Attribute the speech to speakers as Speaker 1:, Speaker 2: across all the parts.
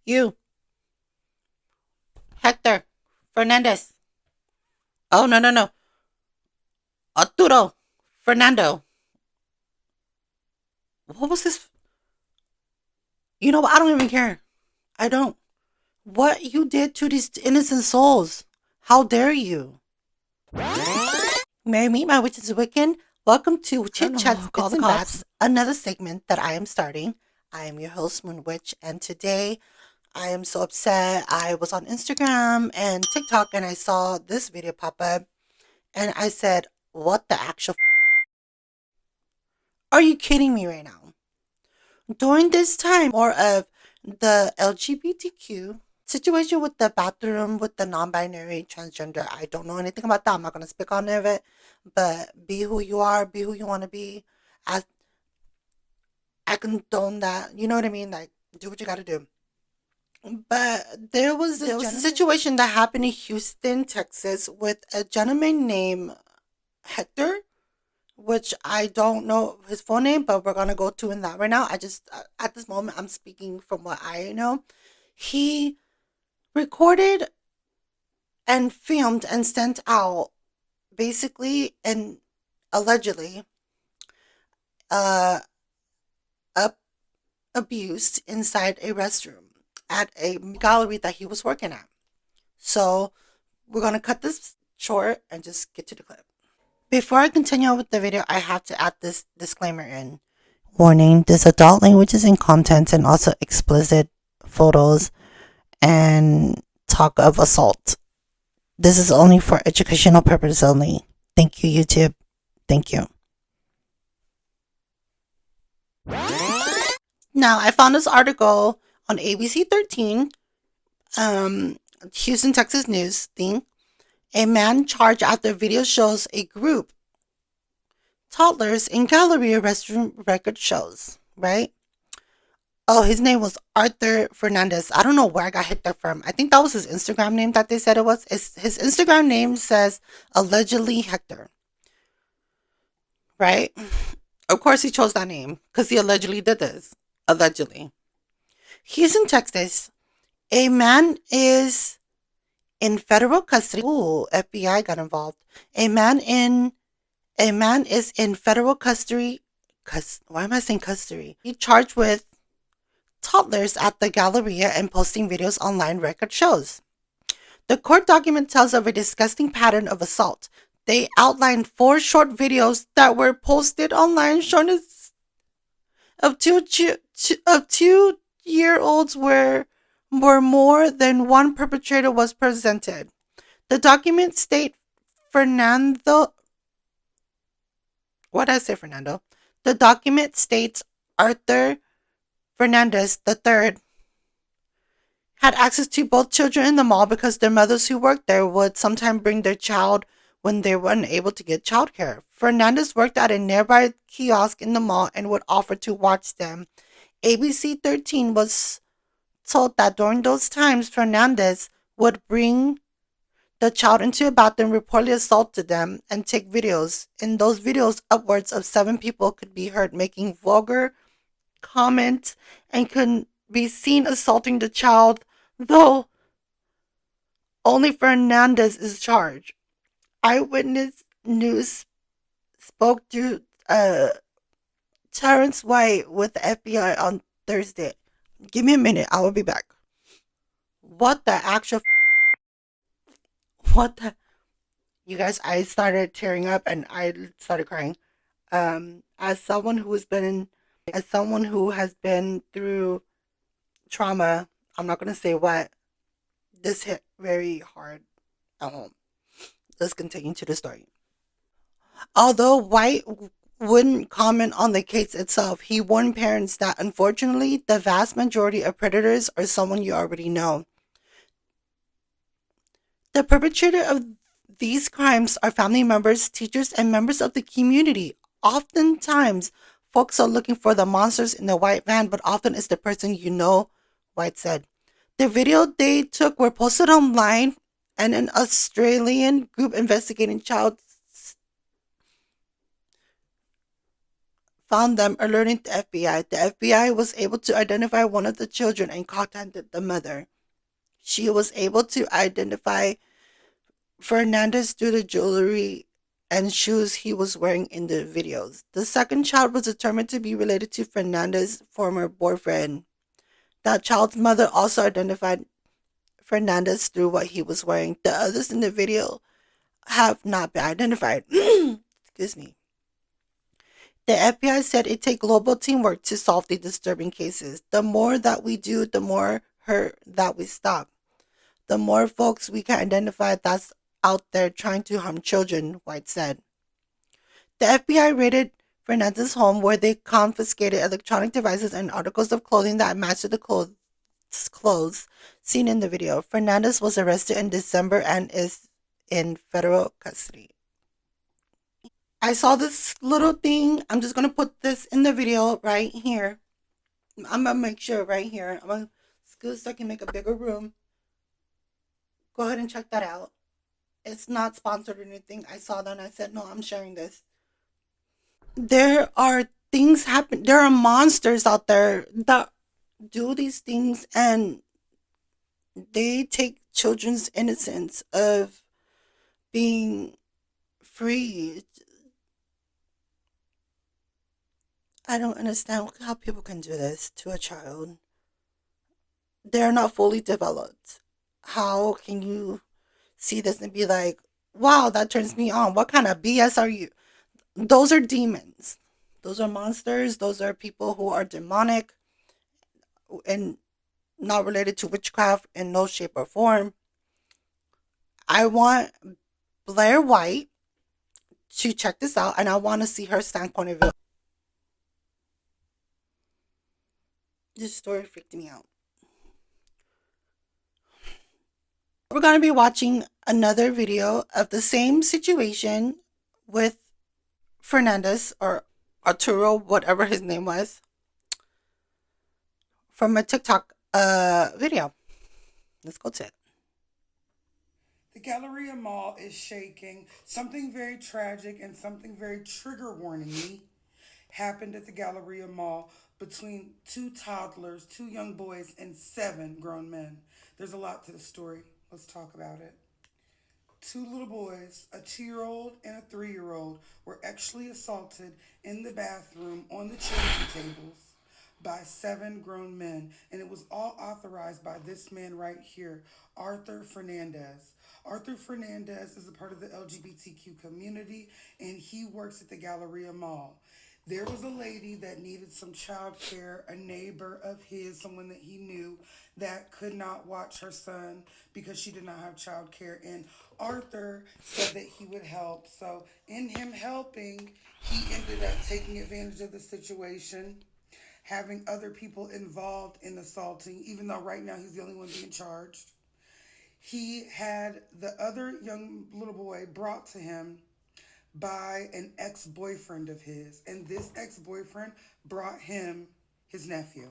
Speaker 1: You, Hector, Fernandez. Oh, no, no, no. Arturo, Fernando. What was this? You know what? I don't even care. I don't. What you did to these innocent souls? How dare you? May I meet my witches Wiccan? Welcome to Chit Chats, Call the Cops, another segment that I am starting. I am your host, Moon Witch, and today I am so upset. I was on Instagram and TikTok and I saw this video pop up and I said, what the actual are you kidding me right now? During this time, more of the LGBTQ situation with the bathroom, with the non binary, transgender, I don't know anything about that. I'm not going to speak on any of it, but be who you are, be who you want to be. I, I condone that. You know what I mean? Like, do what you got to do. But there was a situation that happened in Houston, Texas, with a gentleman named Hector, which I don't know his full name, but we're gonna go to in that right now. I just at this moment I'm speaking from what I know. He recorded and filmed and sent out basically and allegedly uh up abused inside a restroom at a gallery that he was working at. So we're gonna cut this short and just get to the clip. Before I continue with the video, I have to add this disclaimer in. Warning, this adult language is in content and also explicit photos and talk of assault. This is only for educational purposes only. Thank you, YouTube. Thank you. Now, I found this article on ABC 13, Houston, Texas news thing. A man charged after video shows a group toddlers in Galleria restroom record shows, right? Oh, his name was Arthur Fernandez. I don't know where I got hit there from. I think that was his Instagram name that they said it was. His Instagram name says allegedly Hector, right? Of course, he chose that name because he allegedly did this. Allegedly. He's in Texas. A man is in federal custody. Ooh, FBI got involved. A man is in federal custody. Why am I saying custody? He charged with toddlers at the Galleria and posting videos online record shows. The court document tells of a disgusting pattern of assault. They outlined 4 short videos that were posted online showing us of 2-year-olds where more than one perpetrator was presented. The document state Fernando. What did I say, Fernando? The document states Arthur Fernandez III had access to both children in the mall because their mothers who worked there would sometimes bring their child when they were unable to get childcare. Fernandez worked at a nearby kiosk in the mall and would offer to watch them. ABC 13 was told that during those times, Fernandez would bring the child into a bathroom, reportedly assaulted them, and take videos. In those videos, upwards of 7 people could be heard making vulgar comments and could be seen assaulting the child, though only Fernandez is charged. Eyewitness News spoke to Terrence White with the FBI on Thursday. Give me a minute, I will be back. What the actual what the you guys, I started tearing up and I started crying. As someone who has been through trauma, I'm not gonna say what, this hit very hard at home. Let's continue to the story. Although White wouldn't comment on the case itself, he warned parents that unfortunately the vast majority of predators are someone you already know. The perpetrator of these crimes are family members, teachers, and members of the community. Oftentimes, folks are looking for the monsters in the white van, but often it's the person you know, White said. The video they took were posted online, and an Australian group investigating child found them, alerting the FBI. The FBI was able to identify one of the children and contacted the mother. She was able to identify Fernandez through the jewelry and shoes he was wearing in the videos. The second child was determined to be related to Fernandez's former boyfriend. That child's mother also identified Fernandez through what he was wearing. The others in the video have not been identified. Excuse me. The FBI said it takes global teamwork to solve these disturbing cases. The more that we do, the more hurt that we stop. The more folks we can identify that's out there trying to harm children, White said. The FBI raided Fernandez's home where they confiscated electronic devices and articles of clothing that matched the clothes seen in the video. Fernandez was arrested in December and is in federal custody. I saw this little thing. I'm just going to put this in the video right here. I'm going to make sure right here. I'm going to scoot so I can make a bigger room. Go ahead and check that out. It's not sponsored or anything. I saw that and I said, no, I'm sharing this. There are things happen. There are monsters out there that do these things and they take children's innocence of being free. I don't understand how people can do this to a child. They're not fully developed. How can you see this and be like, wow, that turns me on? What kind of BS are you? Those are demons. Those are monsters. Those are people who are demonic and not related to witchcraft in no shape or form. I want Blair White to check this out and I want to see her standpoint of view. This story freaked me out. We're going to be watching another video of the same situation with Fernandez or Arturo, whatever his name was, from a TikTok video. Let's go to it.
Speaker 2: The Galleria Mall is shaking. Something very tragic and something very trigger warning happened at the Galleria Mall between two toddlers, two young boys, and seven grown men. There's a lot to the story. Let's talk about it. Two little boys, a 2-year-old and a 3-year-old, were actually assaulted in the bathroom on the changing tables by seven grown men, and it was all authorized by this man right here, Arthur Fernandez. Arthur Fernandez is a part of the LGBTQ community, and he works at the Galleria Mall. There was a lady that needed some child care, a neighbor of his, someone that he knew that could not watch her son because she did not have child care. And Arthur said that he would help. So, in him helping, he ended up taking advantage of the situation, having other people involved in assaulting, even though right now he's the only one being charged. He had the other young little boy brought to him by an ex boyfriend of his, and this ex boyfriend brought him his nephew.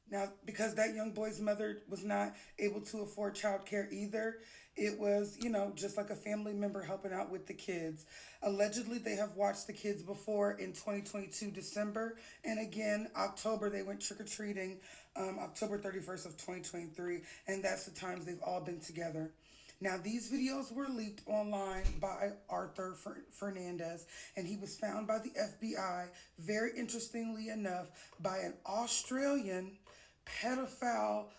Speaker 2: Now, because that young boy's mother was not able to afford childcare either, it was, just like a family member helping out with the kids. Allegedly, they have watched the kids before in 2022 December, and again, October, they went trick or treating, October 31st of 2023, and that's the times they've all been together. Now, these videos were leaked online by Arthur Fernandez, and he was found by the FBI, very interestingly enough, by an Australian pedophile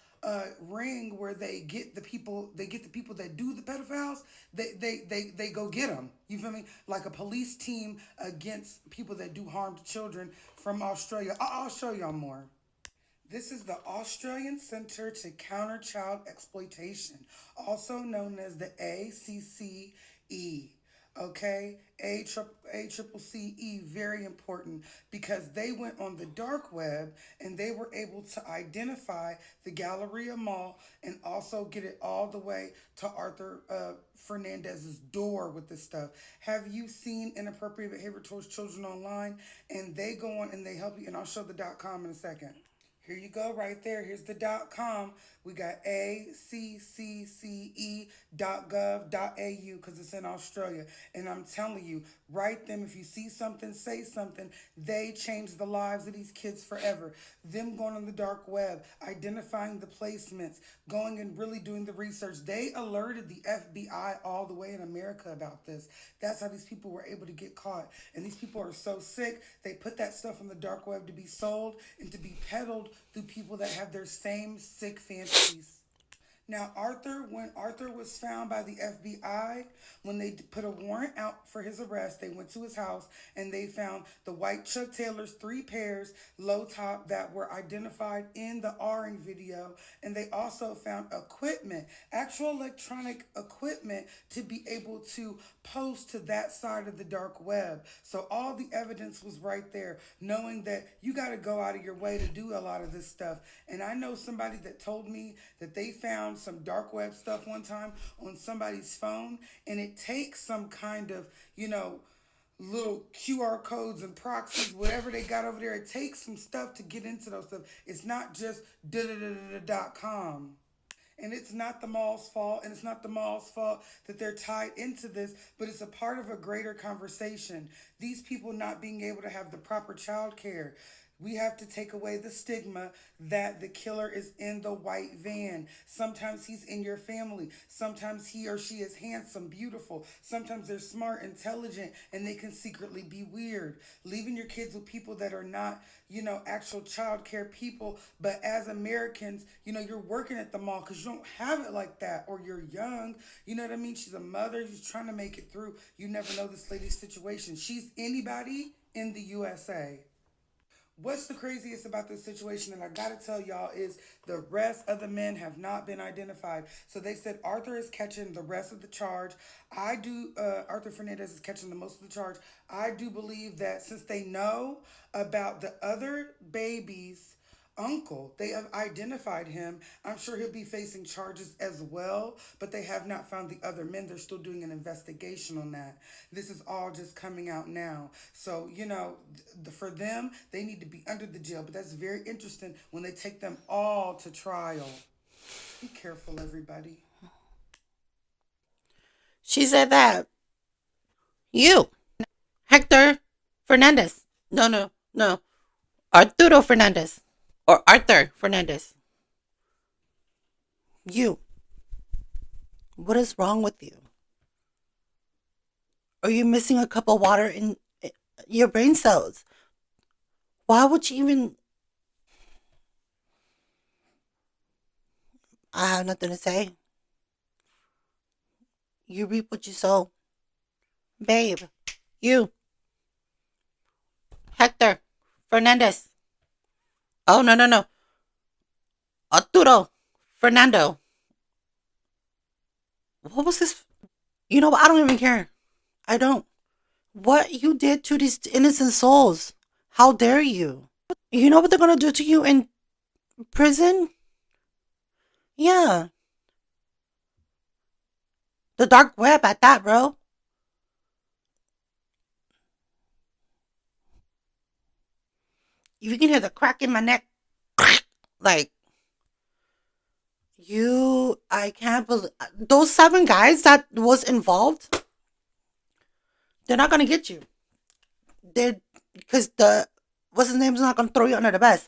Speaker 2: ring where they get the people that do the pedophiles, they go get them. You feel me? Like a police team against people that do harm to children from Australia. I'll show y'all more. This is the Australian Centre to Counter Child Exploitation, also known as the ACCE. Okay, ACCE, very important because they went on the dark web and they were able to identify the Galleria Mall and also get it all the way to Arthur Fernandez's door with this stuff. Have you seen inappropriate behavior towards children online? And they go on and they help you, and I'll show the .com in a second. Here you go, right there. Here's the .com. We got acce.gov.au because it's in Australia. And I'm telling you, Write them. If you see something, say something. They changed the lives of these kids forever. Them going on the dark web, identifying the placements, going and really doing the research. They alerted the FBI all the way in America about this. That's how these people were able to get caught. And these people are so sick, they put that stuff on the dark web to be sold and to be peddled through people that have their same sick fantasies. Now, when Arthur was found by the FBI, when they put a warrant out for his arrest, they went to his house and they found the white Chuck Taylors, three pairs, low top, that were identified in the R-ing video. And they also found equipment, actual electronic equipment, to be able to post to that side of the dark web. So all the evidence was right there, knowing that you got to go out of your way to do a lot of this stuff. And I know somebody that told me that they found some dark web stuff one time on somebody's phone, and it takes some kind of, little QR codes and proxies, whatever they got over there. It takes some stuff to get into those stuff. It's not just .com. And it's not the mall's fault, and it's not the mall's fault that they're tied into this, but it's a part of a greater conversation. These people not being able to have the proper child care. We have to take away the stigma that the killer is in the white van. Sometimes he's in your family. Sometimes he or she is handsome, beautiful. Sometimes they're smart, intelligent, and they can secretly be weird. Leaving your kids with people that are not, actual child care people, but as Americans, you're working at the mall because you don't have it like that, or you're young. You know what I mean? She's a mother. She's trying to make it through. You never know this lady's situation. She's anybody in the USA. What's the craziest about this situation, and I gotta tell y'all, is the rest of the men have not been identified. So they said Arthur is catching the rest of the charge. Arthur Fernandez is catching the most of the charge. I do believe that since they know about the other babies' uncle, they have identified him. I'm sure he'll be facing charges as well, but they have not found the other men. They're still doing an investigation on that. This is all just coming out now. So, for them, they need to be under the jail, but that's very interesting when they take them all to trial. Be careful, everybody.
Speaker 1: She said that. You, Hector Fernandez. No, no, no. Arturo Fernandez. Or Arthur Fernandez. You. What is wrong with you? Are you missing a cup of water in your brain cells? Why would you even. I have nothing to say. You reap what you sow. Babe. You. Hector Fernandez. Oh, no, no, no. Arturo Fernando. What was this? You know what? I don't even care. I don't. What you did to these innocent souls? How dare you? You know what they're gonna do to you in prison? Yeah. The dark web at that, bro. You can hear the crack in my neck. Like, I can't believe. Those seven guys that was involved, they're not gonna get you. They're, because what's his name's not gonna throw you under the bus.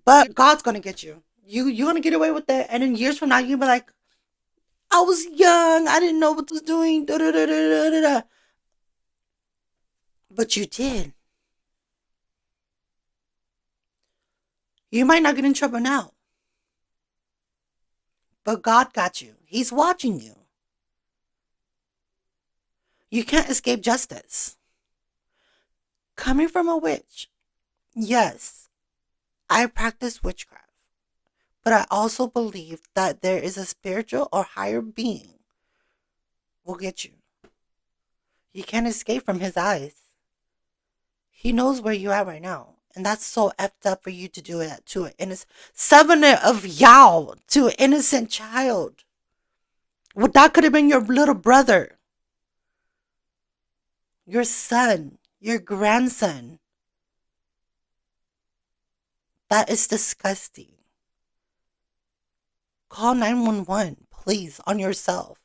Speaker 1: But God's gonna get you. You're gonna get away with it, and in years from now, you'll be like, I was young, I didn't know what I was doing. Da, da, da, da, da, da. But you did. You might not get in trouble now, but God got you. He's watching you. You can't escape justice. Coming from a witch, yes, I practice witchcraft, but I also believe that there is a spiritual or higher being will get you. You can't escape from his eyes. He knows where you're at right now. And that's so effed up for you to do it to an innocent seven of y'all to an innocent child. Well, that could have been your little brother, your son, your grandson. That is disgusting. Call 911, please, on yourself.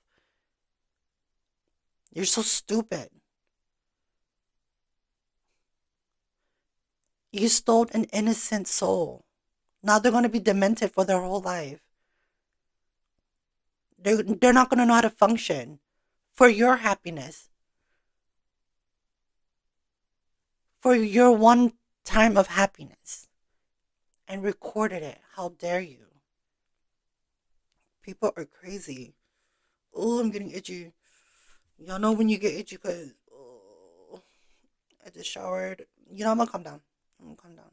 Speaker 1: You're so stupid. You stole an innocent soul. Now they're going to be demented for their whole life. They're not going to know how to function for your happiness, for your one time of happiness, and recorded it. How dare you? People are crazy. Oh, I'm getting itchy. Y'all know when you get itchy because I just showered. I'm gonna calm down. I'm gonna calm down.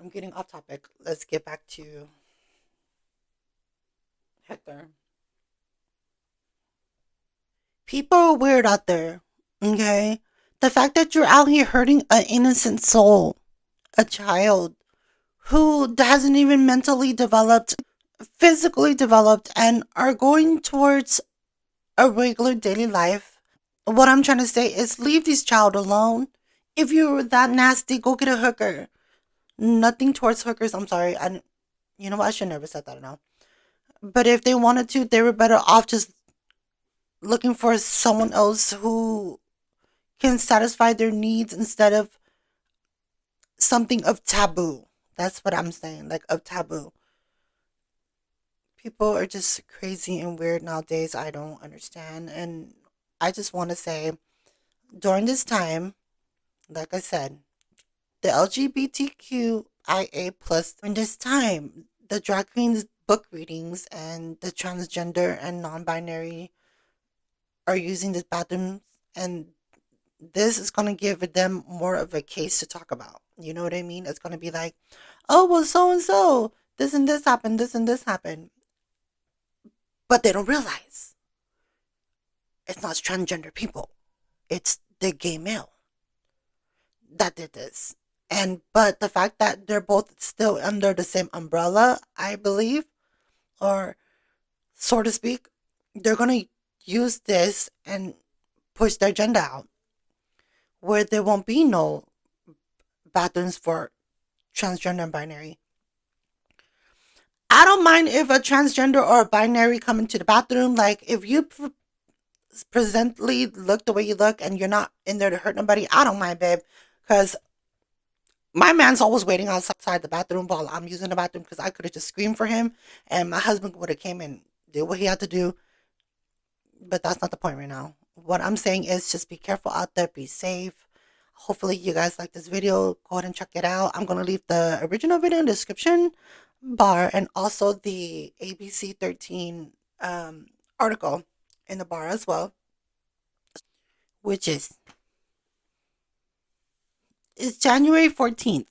Speaker 1: I'm getting off topic. Let's get back to Hector. People are weird out there. Okay? The fact that you're out here hurting an innocent soul, a child who hasn't even mentally developed, physically developed, and are going towards a regular daily life. What I'm trying to say is leave this child alone. If you're that nasty, go get a hooker. Nothing towards hookers. I'm sorry. You know what? I should never said that. No. But if they wanted to, they were better off just looking for someone else who can satisfy their needs instead of something of taboo. That's what I'm saying, like of taboo. People are just crazy and weird nowadays. I don't understand. And I just want to say during this time, like I said, the LGBTQIA plus during this time, the drag queens book readings and the transgender and non-binary are using the bathrooms, and this is going to give them more of a case to talk about. You know what I mean? It's going to be like, oh, well, so and so, this and this happened, this and this happened. But they don't realize it's not transgender people, it's the gay male that did this. And but the fact that they're both still under the same umbrella, I believe, or so to speak, they're going to use this and push their agenda out where there won't be no bathrooms for transgender and binary. I don't mind if a transgender or a binary come into the bathroom. Like, if you presently look the way you look and you're not in there to hurt nobody, I don't mind, babe. Because my man's always waiting outside the bathroom while I'm using the bathroom because I could have just screamed for him and my husband would have came and did what he had to do. But that's not the point right now. What I'm saying is just be careful out there, be safe. Hopefully you guys like this video. Go ahead and check it out. I'm going to leave the original video in the description bar and also the ABC 13 article in the bar as well, which is January 14th.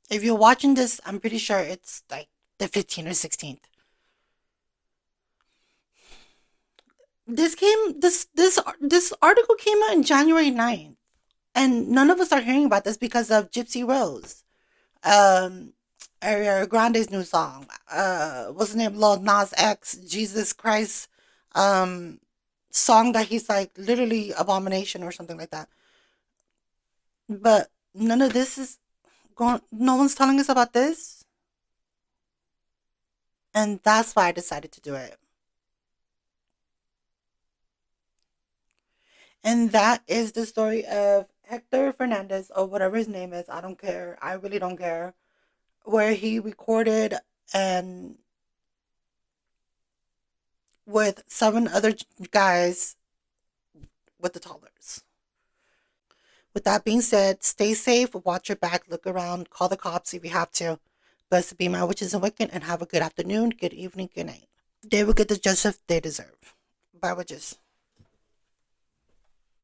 Speaker 1: If you're watching this, I'm pretty sure it's like the 15th or 16th. This article came out in January 9th, and none of us are hearing about this because of Gypsy Rose. Ariana Grande's new song. What's the name? Lil Nas X, Jesus Christ, song that he's like literally abomination or something like that. But none of this is going. No one's telling us about this, and that's why I decided to do it. And that is the story of Hector Fernandez or whatever his name is. I don't care. I really don't care. Where he recorded and with 7 other guys with the toddlers. With that being said, stay safe, watch your back, look around, call the cops if you have to. Blessed be my witches and wicked, and have a good afternoon, good evening, good night. They will get the justice they deserve. Bye, witches.